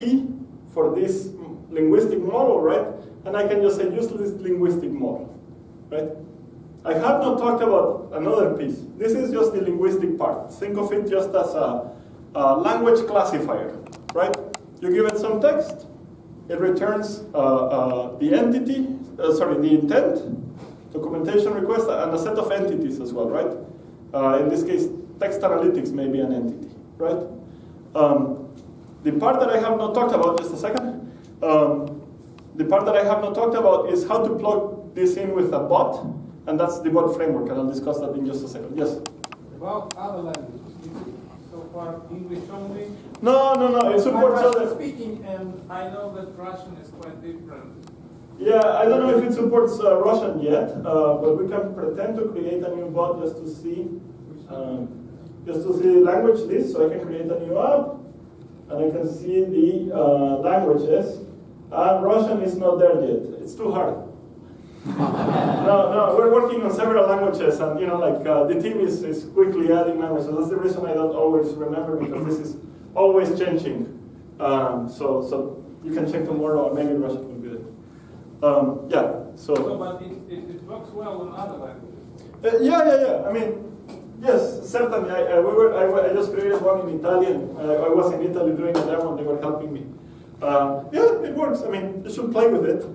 key for this linguistic model, right? And I can just say use this linguistic model, right? I have not talked about another piece. This is just the linguistic part. Think of it just as a language classifier, right? You give it some text, it returns the entity, the intent, documentation request, and a set of entities as well, right? In this case, text analytics may be an entity, right? The part that I have not talked about, just a second. The part that I have not talked about is how to plug this in with a bot, and that's the bot framework, and I'll discuss that in just a second. Yes? About other languages, so far English only? No, it supports other. Speaking, and I know that Russian is quite different. Yeah, I don't know if it supports Russian yet, but we can pretend to create a new bot just to see the language list, so I can create a new app, and I can see the languages. And Russian is not there yet. It's too hard. No, we're working on several languages, and the team is quickly adding languages. That's the reason I don't always remember, because this is always changing. So you can check tomorrow, or maybe Russian will be there. Yeah. So but it works well in other languages. Yeah. I mean, yes, certainly. I just created one in Italian. I was in Italy doing a demo, and they were helping me. Yeah, it works. I mean, you should play with it,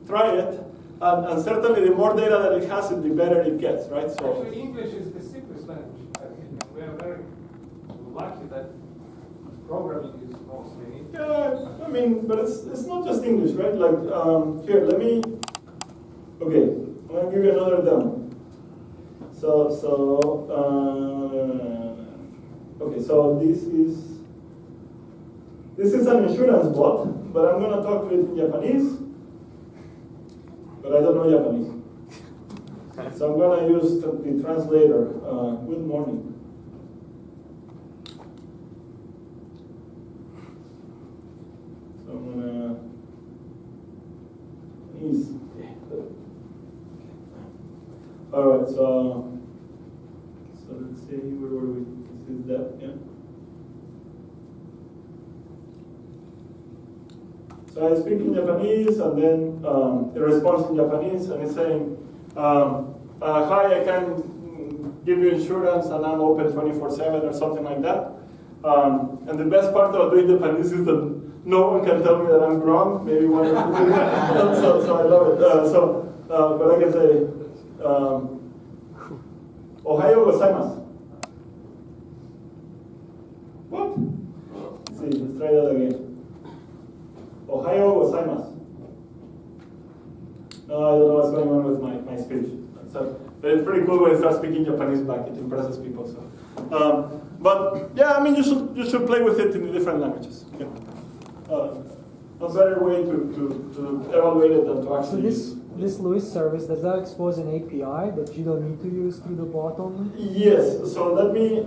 try it, and certainly the more data that it has, the better it gets, right? So actually, English is the simplest language. I think we are very lucky that programming is mostly. Yeah, I mean, but it's not just English, right? Like here, Okay, I'm gonna give you another demo. Okay, so this is an insurance bot, but I'm gonna talk to it in Japanese, but I don't know Japanese. So I'm gonna use the translator. Good morning. So I'm gonna Japanese. All right, so let's see, where were we? This is that, yeah. So I speak in Japanese, and then it responds in Japanese, and it's saying, hi, I can give you insurance, and I'm open 24/7 or something like that. And the best part about doing Japanese is that no one can tell me that I'm wrong. Maybe one or two. So I love it. But I can say, Ohayo gozaimasu. What? Let's see, let's try that again. Ohayo gozaimasu. No, I don't know what's going on with my speech. But it's pretty cool when you start speaking Japanese back. It impresses people. So, but yeah, I mean, you should play with it in the different languages. Yeah. A better way to evaluate it than to actually. So this Luis service, does that expose an API that you don't need to use through the bot only? Yes. So let me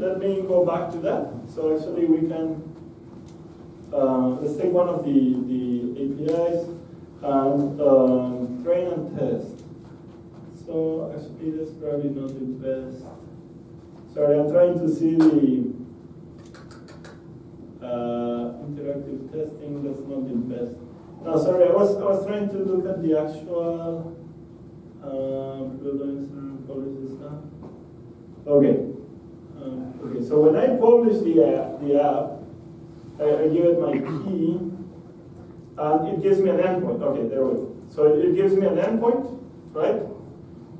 go back to that. So actually, we can. Let's take one of the APIs and train and test. So actually, that's probably not the best. Sorry, I'm trying to see the interactive testing. That's not the best. No, sorry, I was trying to look at the actual publish stuff. Okay. Okay. So when I publish the app, I give it my key, and it gives me an endpoint. Okay, there we go. So it gives me an endpoint, right?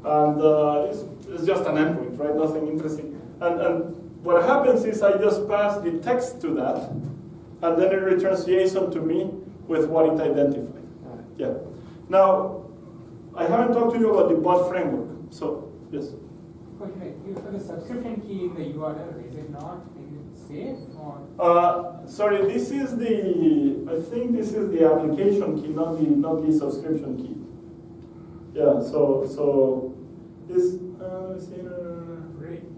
And it's just an endpoint, right? Nothing interesting. And what happens is I just pass the text to that, and then it returns JSON to me with what it identified. Yeah. Now, I haven't talked to you about the bot framework. So, yes. Okay, you put a subscription key in the URL. Is it not? Is it safe or? Sorry, this is I think this is the application key, not the subscription key. Yeah. So this. Let's see.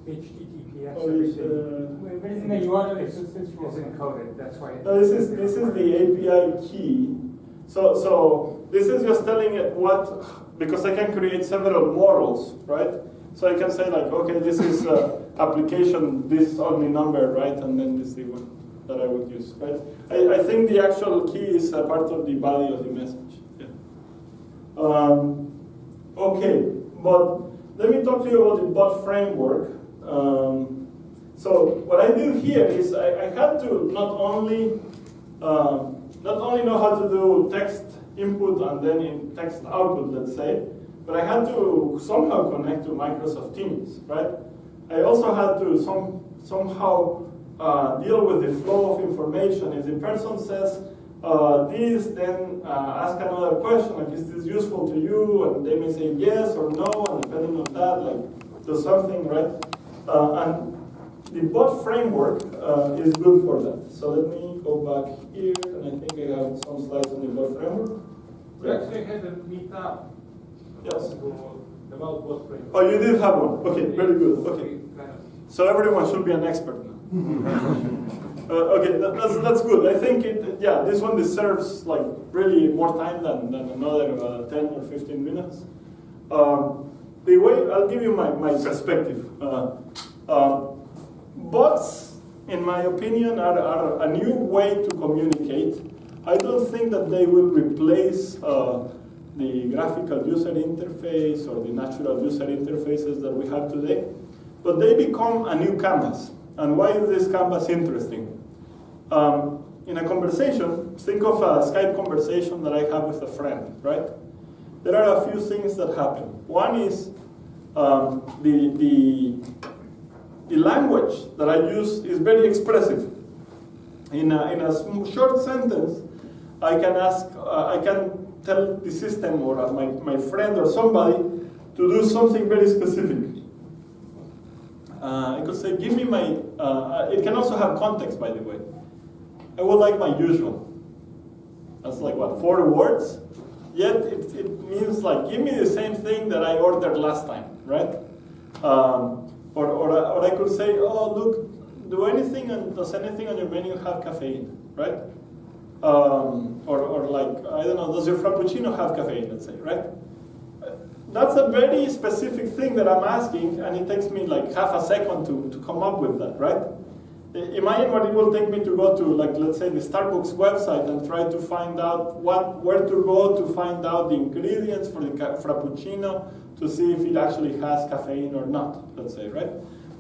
HTTPS. Where is in the URL? It's encoded. That's why. This is the API key. So this is just telling it what, because I can create several models, right? So I can say like, okay, this is application, this only number, right? And then this the one. that I would use, right? I think the actual key is a part of the body of the message. Yeah. Okay, but let me talk to you about the bot framework. So what I do here is I had to not only know how to do text input and then in text output, let's say, but I had to somehow connect to Microsoft Teams, right? I also had to somehow deal with the flow of information. If the person says this, then ask another question, like, is this useful to you? And they may say yes or no, and depending on that, like, do something, right? And the bot framework is good for that. So let me go back here, and I think I have some slides on the bot framework. We actually had a meetup. Yes. About bot framework. Oh, you did have one. Okay, very good. Okay. So everyone should be an expert now. Okay, that's good. I think this one deserves like really more time than another 10 or 15 minutes. The way I'll give you my perspective. Bots, in my opinion, are a new way to communicate. I don't think that they will replace the graphical user interface or the natural user interfaces that we have today, but they become a new canvas. And why is this canvas interesting? In a conversation, think of a Skype conversation that I have with a friend, right? There are a few things that happen. One is the language that I use is very expressive. In a short sentence, I can tell the system or my friend or somebody to do something very specific. I could say, give me my, it can also have context, by the way. I would like my usual. That's like, what, 4 words? Yet it means like, give me the same thing that I ordered last time, right? Or I could say, oh, look, does anything on your menu have caffeine, right? Or like, I don't know, does your Frappuccino have caffeine, let's say, right? That's a very specific thing that I'm asking, and it takes me like half a second to come up with that, right? Imagine what it will take me to go to, like, let's say, the Starbucks website and try to find out where to go to find out the ingredients for the Frappuccino to see if it actually has caffeine or not, let's say, right?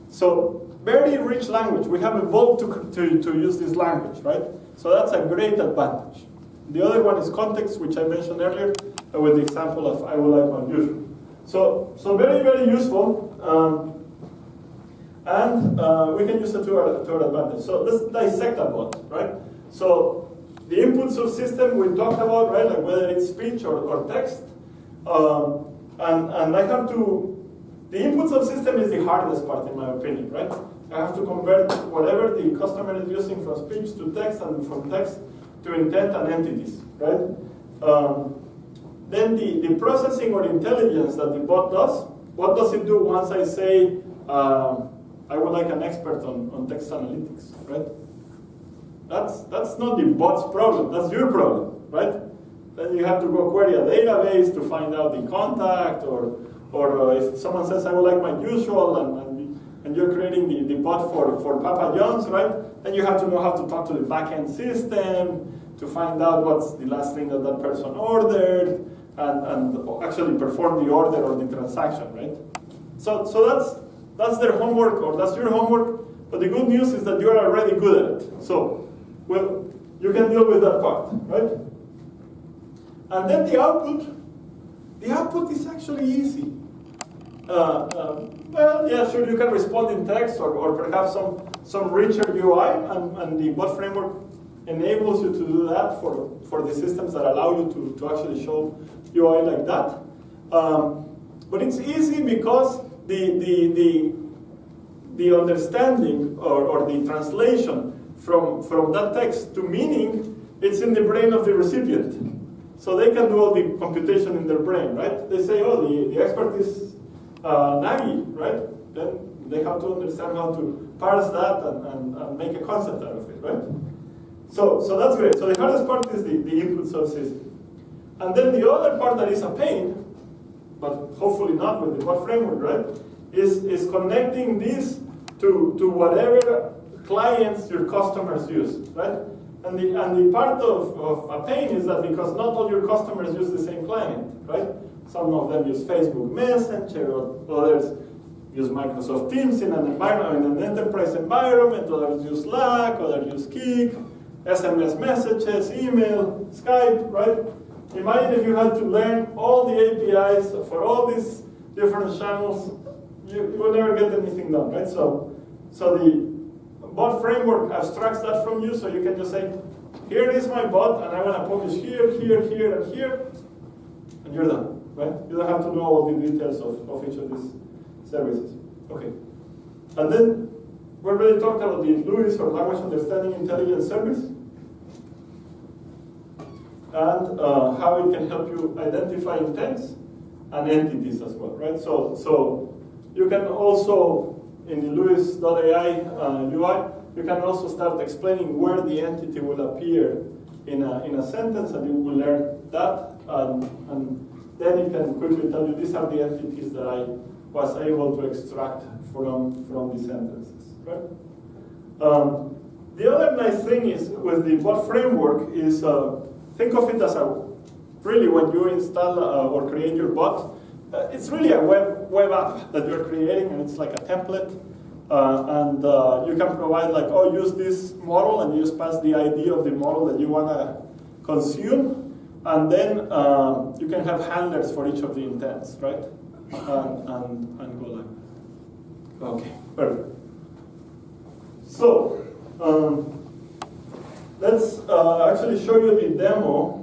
So, very rich language. We have evolved to use this language, right? So that's a great advantage. The other one is context, which I mentioned earlier, with the example of I would like my usual. So very, very useful. And we can use it to our advantage. So let's dissect a bot, right? So the input subsystem we talked about, right? Like whether it's speech or text. And I have to, the input subsystem is the hardest part in my opinion, right? I have to convert whatever the customer is using from speech to text and from text to intent and entities, right? Then the processing or intelligence that the bot does, what does it do once I say, I would like an expert on text analytics, right? That's not the bot's problem, that's your problem, right? Then you have to go query a database to find out the contact, or if someone says I would like my usual, and you're creating the bot for Papa John's, right? Then you have to know how to talk to the backend system to find out what's the last thing that person ordered, and actually perform the order or the transaction, right? So that's their homework, or that's your homework, but the good news is that you're already good at it. So, well, you can deal with that part, right? And then the output is actually easy. Well, yeah, sure, you can respond in text or perhaps some richer UI, and the bot framework enables you to do that for the systems that allow you to actually show UI like that. But it's easy because the understanding or the translation from that text to meaning, it's in the brain of the recipient. So they can do all the computation in their brain, right? They say, oh, the expert is Nagi, right? Then they have to understand how to parse that and make a concept out of it, right? So that's great. So the hardest part is the input subsystem. And then the other part that is a pain, but hopefully not with the bot framework, right? Is connecting this to whatever clients your customers use, right? And the part of a pain is that because not all your customers use the same client, right? Some of them use Facebook Messenger, or others use Microsoft Teams in an environment, in an enterprise environment, others use Slack, others use Kik, SMS messages, email, Skype, right? Imagine if you had to learn all the APIs for all these different channels, you will never get anything done, right? So the bot framework abstracts that from you, so you can just say, here is my bot, and I want to publish here, here, here, and here, and you're done, right? You don't have to know all the details of each of these services. Okay. And then we already talked about the LUIS, or Language Understanding Intelligence Service, and how it can help you identify intents and entities as well, right? So you can also, in the LUIS.ai UI, you can also start explaining where the entity will appear in a sentence, and you will learn that, and then it can quickly tell you these are the entities that I was able to extract from the sentences, right? The other nice thing is with the bot framework is think of it as really when you install or create your bot, it's really a web app that you're creating, and it's like a template. And you can provide like, oh, use this model, and you just pass the ID of the model that you want to consume, and then you can have handlers for each of the intents, right? And go like that. Okay, perfect. So let's actually show you the demo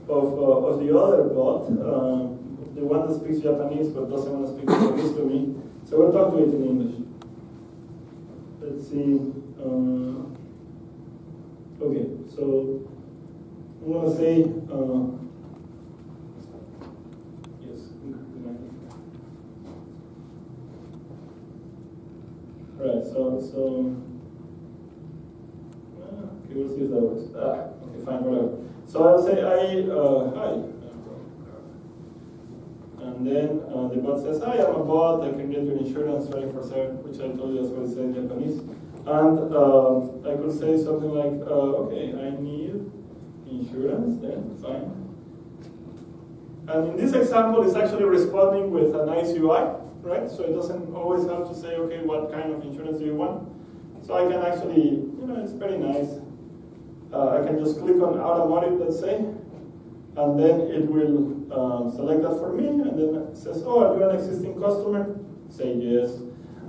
of the other bot, the one that speaks Japanese but doesn't want to speak Japanese to me. So we'll talk to it in English. Let's see. Okay, so I'm going to say, yes. Right, so okay, we'll see if that works. Okay, fine, whatever. So I'll say, hi. And then the bot says, hi, I'm a bot, I can get your insurance 24/7, which I told you that's what it said in Japanese. And I could say something like, okay, I need insurance, then fine. And in this example, it's actually responding with a nice UI, right? So it doesn't always have to say, okay, what kind of insurance do you want? So I can actually, it's very nice. I can just click on automotive, let's say, and then it will select that for me, and then it says, oh, are you an existing customer? Say yes.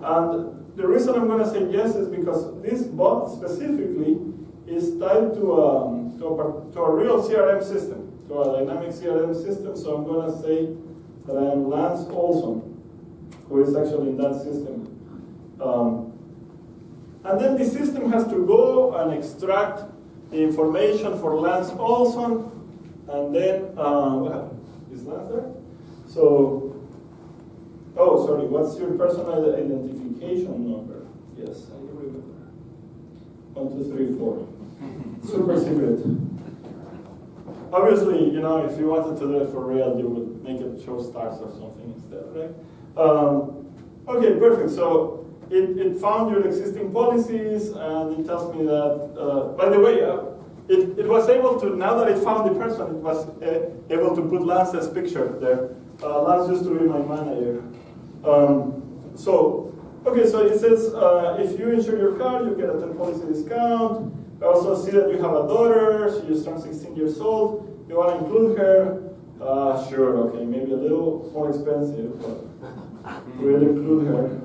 And the reason I'm going to say yes is because this bot specifically is tied to a real CRM system, to a dynamic CRM system, so I'm going to say that I am Lance Olson, who is actually in that system. And then the system has to go and extract the information for Lance Olson, and then, what happened? Is Lance there? So, oh, sorry, what's your personal identification number? Yes, I remember. 1, 2, 3, 4. Super secret. Obviously, if you wanted to do it for real, you would make it show stars or something instead, right? Okay, perfect. So it found your existing policies, and it tells me that, by the way, it was able to, now that it found the person, it was able to put Lance's picture there. Lance used to be my manager. So it says, if you insure your car, you get a 10 policy discount. I also see that you have a daughter, she just turned 16 years old. You want to include her? Sure, okay, maybe a little more expensive, but we'll include her.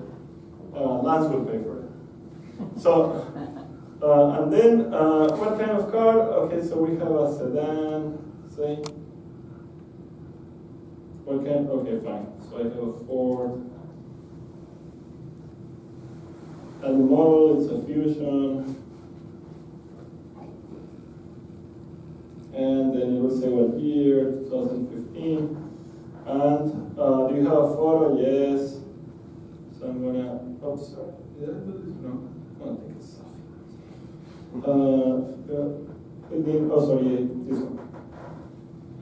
Lance will pay for it. So, and then, what kind of car? Okay, so we have a sedan, say. What kind? Okay, fine. So I have a Ford. And the model, it's a Fusion. And then it will say what year, 2015. And do you have a photo? Yes. So I'm gonna, oh, sorry. Did I do this? No, I don't think it's oh, sorry, this one.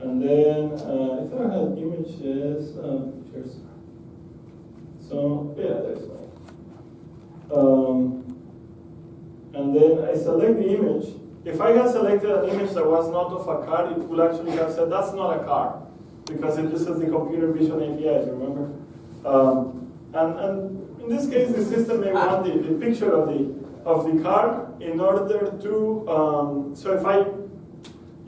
And then, if I had images, pictures. So, yeah, there's one. and then I select the image. If I had selected an image that was not of a car, it would actually have said that's not a car, because it uses the computer vision APIs, remember? And in this case, the system may want the picture of the car in order to, so if I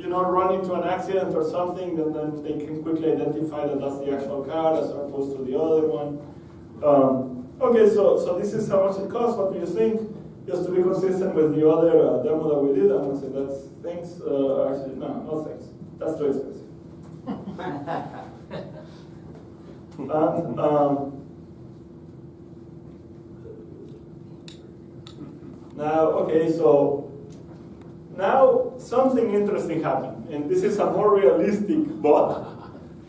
run into an accident or something, then they can quickly identify that that's the actual car as opposed to the other one. Okay, so this is how much it costs. What do you think? Just to be consistent with the other demo that we did, I'm going to say that's thanks. Actually, no thanks. That's too expensive. Now, okay, so now something interesting happened, and this is a more realistic bot,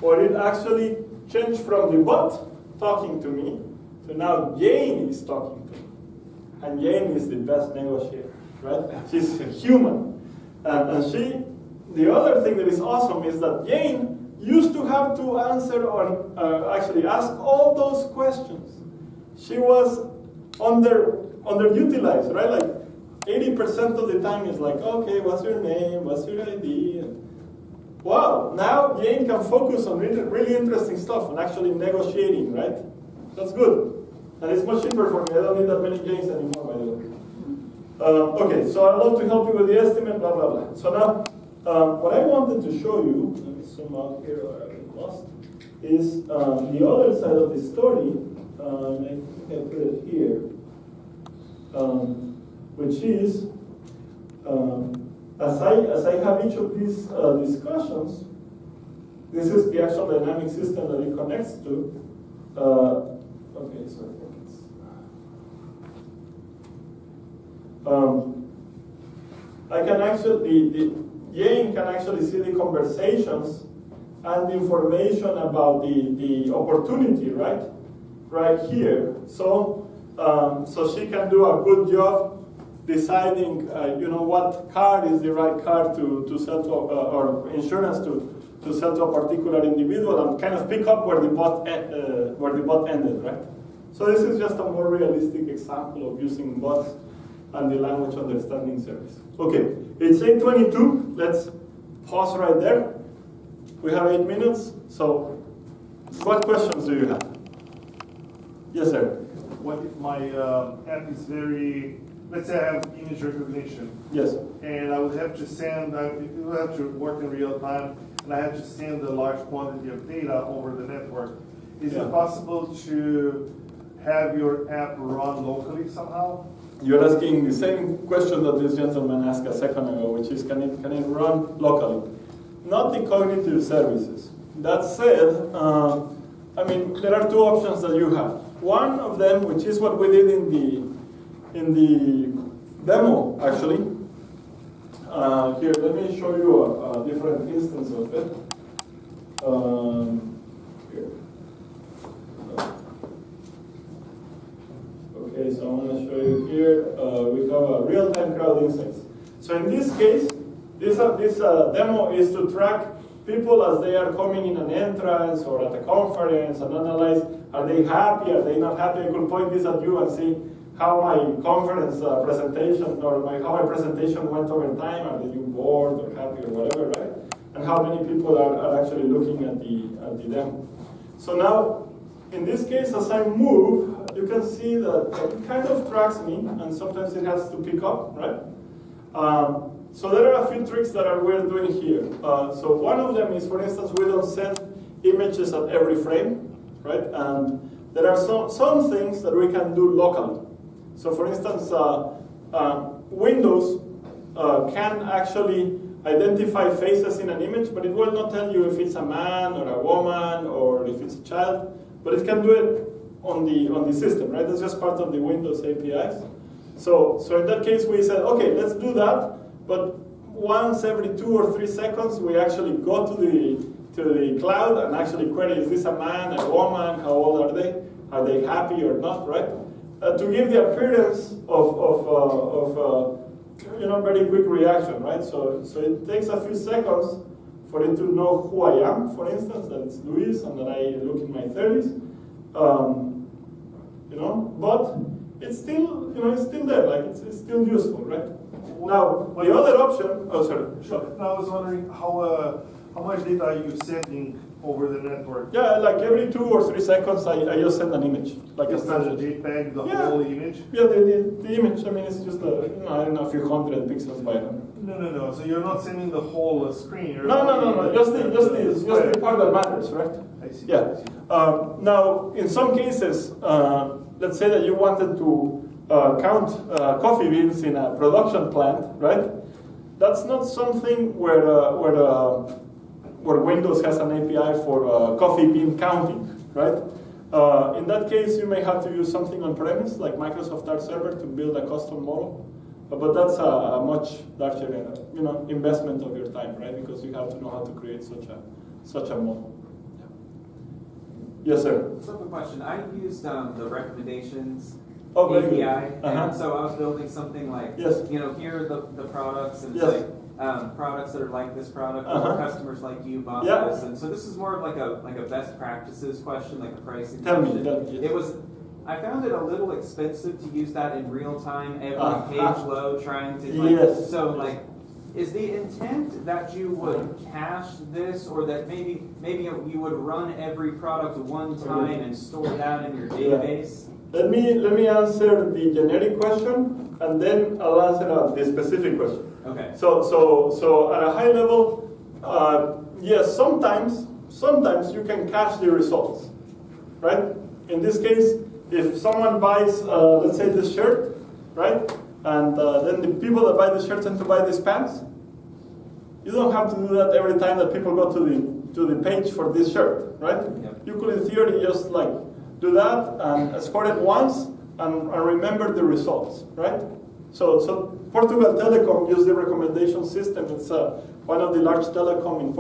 where it actually changed from the bot talking to me to now Jane is talking to me. And Jane is the best negotiator, right? She's a human. And the other thing that is awesome is that Jane used to have to answer or actually ask all those questions. She was underutilized, right? Like 80% of the time is like, okay, what's your name? What's your ID? And wow, now Jane can focus on really interesting stuff and actually negotiating, right? That's good. And it's much cheaper for me. I don't need that many Janes anymore, by the way. Okay, so I'd love to help you with the estimate, blah, blah, blah. So now, what I wanted to show you, let me zoom out here or I get lost, is the other side of the story. I think I put it here, which is, as I have each of these discussions, this is the actual dynamic system that it connects to. Okay, so I think it's. I can actually, Jane can actually see the conversations and the information about the opportunity, right? Right here. So, so she can do a good job deciding, what car is the right car to sell to, or insurance to sell to a particular individual, and kind of pick up where the bot ended, right? So this is just a more realistic example of using bots and the language understanding service. Okay, it's 8:22. Let's pause right there. We have 8 minutes. So, what questions do you have? Yes, sir. What if my app is very, let's say I have image recognition. Yes. And I would have to send, it will have to work in real time, and I have to send a large quantity of data over the network. Is it possible to have your app run locally somehow? You're asking the same question that this gentleman asked a second ago, which is, can it run locally? Not the cognitive services. That said, there are two options that you have. One of them, which is what we did in the demo, actually. Here, let me show you a different instance of it. Here. Okay, so I'm going to show you here. We have a real-time crowd insights. So in this case, this demo is to track people as they are coming in an entrance or at a conference and analyze, are they happy, are they not happy? I could point this at you and see how my conference presentation or how my presentation went over time. Are they bored or happy or whatever, right? And how many people are actually looking at the demo. So now, in this case, as I move, you can see that it kind of tracks me, and sometimes it has to pick up, right? So there are a few tricks that we're doing here. So one of them is, for instance, we don't send images at every frame, right? And there are some things that we can do locally. So for instance, Windows can actually identify faces in an image, but it will not tell you if it's a man or a woman or if it's a child, but it can do it on the system, right? That's just part of the Windows APIs. So in that case, we said, okay, let's do that, but once every 2 or 3 seconds, we actually go to the cloud and actually query, is this a man, a woman, how old are they? Are they happy or not, right? To give the appearance of very quick reaction, right? So it takes a few seconds for it to know who I am, for instance, that it's Luis and that I look in my 30s. But it's still, it's still there, like it's still useful, right? Now, the other option, oh sorry. Sure. Now I was wondering how much data are you sending over the network? Yeah, like every 2 or 3 seconds, I just send an image, like Is a that a snapshot. JPEG, the Yeah. whole image? Yeah, the image. I mean, it's just I don't know, a few hundred pixels by 100. No. So you're not sending the whole screen. You're No. Just the part that matters, right? I see. Yeah. I see. Now, in some cases, let's say that you wanted to count coffee beans in a production plant, right? That's not something where Windows has an API for coffee bean counting, right? In that case, you may have to use something on premise, like Microsoft Art Server, to build a custom model. But that's a much larger, investment of your time, right? Because you have to know how to create such a model. Yes, sir. So, quick question. I used the recommendations Very good. API, Uh-huh. and so I was building something like, Yes. here are the products, and it's Yes. like products that are like this product, Uh-huh. or customers like you bought Yeah. this, and so this is more of like a best practices question, like a pricing Tell me, question. yes. It was. I found it a little expensive to use that in real time, every Uh-huh. page load, trying to Yes. So like, is the intent that you would cache this, or that maybe you would run every product one time and store that in your database? Let me answer the generic question, and then I'll answer the specific question. Okay. So at a high level, yes, sometimes you can cache the results, right? In this case, if someone buys, let's say this shirt, right? And then the people that buy the shirt tend to buy these pants. You don't have to do that every time that people go to the page for this shirt, right? Yep. You could, in theory, just like do that and score it once and remember the results, right? So Portugal Telecom used the recommendation system. It's one of the large telecom in Portugal.